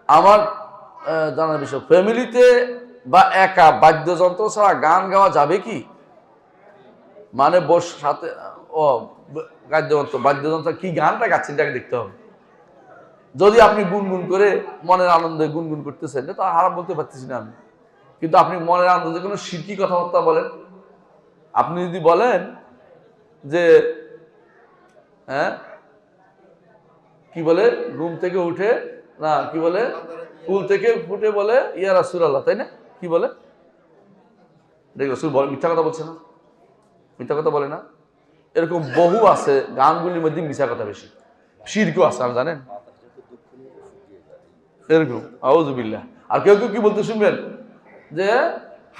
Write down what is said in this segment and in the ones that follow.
আমার জানার বিষয়, ফ্যামিলিতে বা একা বাদ্যযন্ত্র ছাড়া গান গাওয়া যাবে কি? মানে সাথে ও বাদ্যযন্ত্র কি গানটা গাচ্ছেন এটাকে দেখতে হবে। যদি আপনি গুনগুন করে মনের আনন্দে গুনগুন করতেছেন তো হারাম বলতে পারতেছি না আমি, কিন্তু আপনি মনের আনন্দে কোনো শিরকি কথাবার্তা বলেন, আপনি যদি বলেন যে হ্যাঁ কি বলে ঘুম থেকে উঠে না কি বলে ফুল থেকে ফুটে বলে ইয়া রাসূলুল্লাহ, তাই না? কি বলে দেখো রাসূল বলে, মিথ্যা কথা বলছে না, মিথ্যা কথা বলে না। এরকম বহু আছে গানগুলির মধ্যে মিথ্যা কথা বেশি, শিরকও আছে, আপনি জানেন এরকম আউযুবিল্লাহ। আর কেউ কেউ কি বলতে শুনবেন যে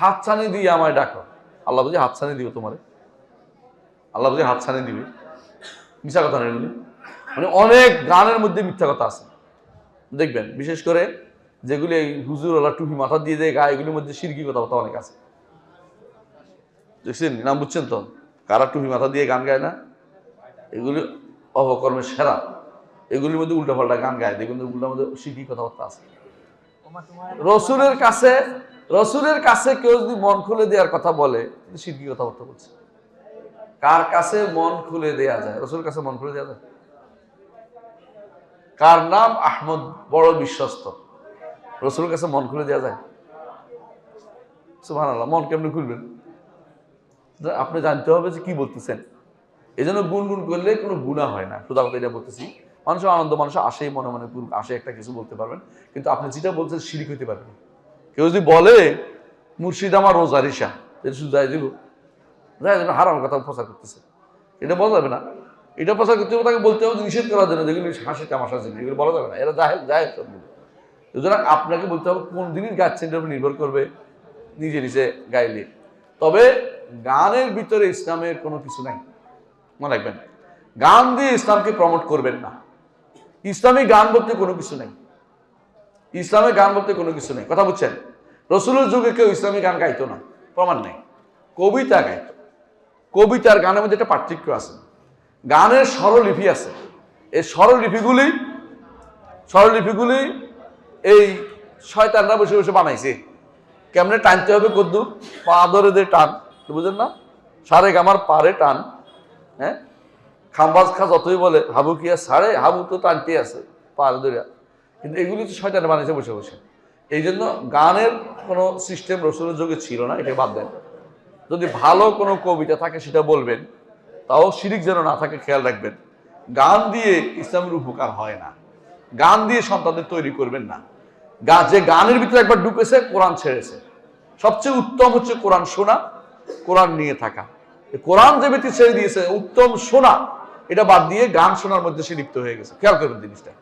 হাতছানি দিয়ে আমায় ডাকো, আল্লাহ বুঝি হাতছানি দিবে তোমারে, আল্লাহ বুঝি হাতছানি দিবে। মিথ্যা কথা নেই, মানে অনেক গানের মধ্যে মিথ্যা কথা আছে দেখবেন, বিশেষ করে যেগুলি এই হুজুরওয়ালা টুপি মাথা দিয়ে দেয় গায়ে, এগুলির মধ্যে শিরকি কথাবার্তা অনেক আছে, দেখছেন নাম বুঝছেন তো? কারা টুপি মাথা দিয়ে গান গায় না, এগুলি অপকর্মের সেরা, এগুলির মধ্যে উল্টাপাল্টা গান গায়, দেখুন উল্টার মধ্যে শিরকি কথাবার্তা আছে। রসুলের কাছে কেউ যদি মন খুলে দেওয়ার কথা বলে, শিরকি কথাবার্তা বলছে। কার কাছে মন খুলে দেয়া যায়? রসুলের কাছে মন খুলে দেওয়া যায়? কার নাম আহমদ বড় বিশ্বস্ত, রসুলের কাছে মন খুলে দেওয়া যায়? সুবহানাল্লাহ। মন কেমনে খুলবেন? আপনি জানতে হবে যে কি বলতেছেন। এই জন্য গুনগুন করলে কোনো গুনাহ হয় না, সোজা কথা এটা বলতেছি। মানুষের আনন্দ, মানুষ আসেই মনে মনে আসে একটা কিছু বলতে পারবেন, কিন্তু আপনি যেটা বলছেন শিরক হইতে পারবেন। কেউ যদি বলে মুর্শিদ আমার রোজারিশা, এটা শুধু যাই দিব যাই হারাম কথা প্রচার করতেছে, এটা বলা যাবে না। এটা প্রচার করতে হবে, তাকে বলতে হবে নিষেধ করার জন্য, যেগুলো হাসি তামাশার জন্য, এগুলো বলা যাবে না, এরা জাহেল সবগুলো। সুতরাং আপনাকে বলতে হবে কোন জিনিস গাচ্ছেন এটার উপর নির্ভর করবে নিজে নিজে গাইলে। তবে গানের ভিতরে ইসলামের কোনো কিছু নাই, মনে রাখবেন। গান দিয়ে ইসলামকে প্রমোট করবেন না। ইসলামী গান বলতে কোনো কিছু নেই, ইসলামে গান বলতে কোনো কিছু নেই, কথা বুঝছেন? রসুলের যুগে কেউ ইসলামী গান গাইতো না, প্রমাণ নেই। কবিতা গাইতো, কবিতার গানের মধ্যে একটা পার্থক্য আছে। গানের স্বরলিপি আছে, এই স্বরলিপিগুলি এই শয়তানরা বসে বসে বানাইছে। কেমনে টানতে হবে কদ্দুর, পা ধরে দিয়ে টান, বুঝেন না? সারে গামার পারে টান, হ্যাঁ খাম্বাজ খা যতই বলে হাবু কি আর সারে, হাবু তো টানতে আছে পার ধরে, কিন্তু এগুলি তো শয়তান বানাইছে বসে বসে। এই জন্য গানের কোনো সিস্টেম রসুলের যুগে ছিল না, এটা বাদ দেন। যদি ভালো কোনো কবিতা থাকে সেটা বলবেন, তাও শিরিক যেন না থাকে খেয়াল রাখবেন। গান দিয়ে ইসলামের উপকার হয় না, গান দিয়ে সন্তানদের তৈরি করবেন না। যে গানের ভিতরে একবার ঢুকেছে কোরআন ছেড়েছে। সবচেয়ে উত্তম হচ্ছে কোরআন শোনা, কোরআন নিয়ে থাকা। কোরআন যে ব্যক্তি ছেড়ে দিয়েছে উত্তম শোনা, এটা বাদ দিয়ে গান শোনার মধ্যে সে লিপ্ত হয়ে গেছে, খেয়াল করবেন জিনিসটা।